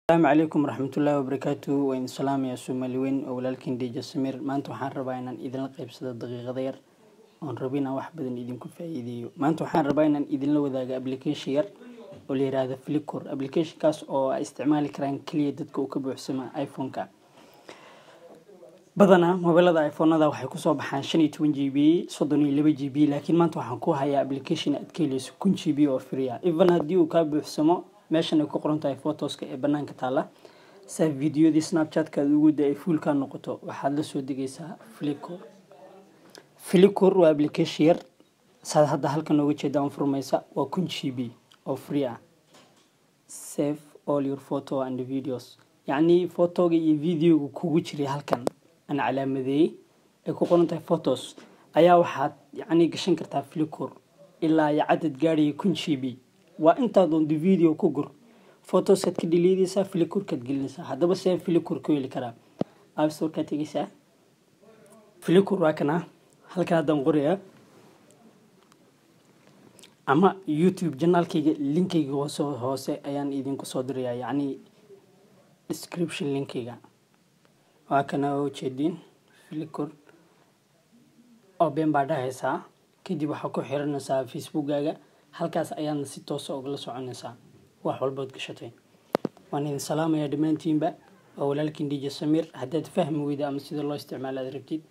السلام عليكم ورحمة الله وبركاته وإن سلام يا سوماليين أولالكين دي جسمير ما أنتو حان رباينا إذن لقيب سيدة دقيقة غير وان ربينا واحد بدن إذن كفا إيديو ما أنتو حان رباينا إذن لو ذاق أبليكيشن ير ولي هذا فليكور أبليكيشن كاس أو استعمالي كران كلية دادكو كابوحسما آيفون كا بدنا موبيلada iPhone-ada waxay ku soo baxaan 25GB 32GB laakiin maanta waxaan ku hayaa application aad ka helayso 10GB oo free ah even haddii uu ka buuxsamo meeshan ay ku qoran tahay photoska ee banaanka taala sa videodii Snapchat-ka ugu day full ka noqoto waxaad la soo digaysaa Flickr waa application yar sad hadda halkan uga jeedaan furmaysa waa 10GB oo free ah save all your photo and videos yani photoga iyo videoga kugu jiray halkan أنا على مذي يكون أنت فوتوس أيا واحد يعني قشن كرتها فليكور إلا يعدد قاري يكون شيبي وأنت ضمن دي فيديو كوجر فوتوس كتدليدي سا فليكور كتجلسا هذا بس فليكور كوي الكلام أبصر كتيجسا فليكور واكنا هل كان هذا مغرية أما يوتيوب جنال كي لينك هوسه أيان إيدين كصدريا يعني description لينكيجا وكنا وجدين فليكر أو بين بعدها هسا كده بحكوا حيرنا سا فيسبوك جاga halkaas ayaan si toos ah uga soconaysaa wax walba oo gashatay waan idin salaamaya dhamaantiinba oo walaalkiin DJ Samir haddaad fahmi weyda ama sida loo isticmaalo aad rabtid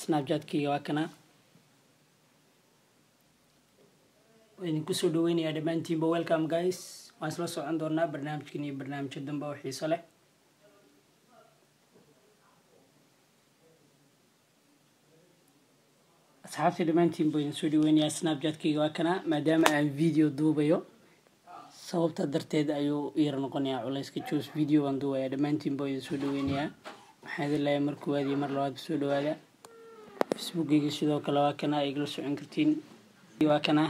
Snapchat-kiga waa kana waan ku soo dhaweynaya dhamaantiinba welcome guys waan isla socon doonaa barnaamijkan iyo barnaamijyo dambe oo xiiso leh أصحابي دمانتين بوين سودي وين يا سناب كي واكنا ما دام عن فيديو دوبيو صوب تقدرتيد أيو يرنقني على إسكتشوس فيديو عندو يا دمانتين بوين سودي وين يا هذا اللي مركو هذه مرة سودي هذا فيسبوك يجلس ذو كلا واكنا يجلس عن كرتين واكنا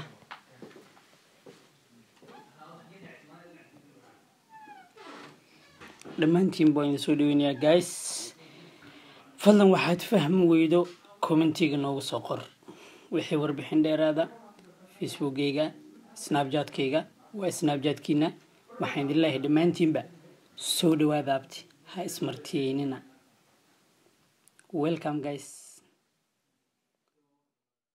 دمانتين بوين سودي وين يا جايس فضلا واحد فهم ويدو كومنتيga noogu soo qor wixii warbixin dheeraada Facebook-gayga Snapchat-kayga waa Snapchat-kiina waxaan idin leeyahay dhamaantiinba soo dhawaada abti ha ismartiyeynina welcome guys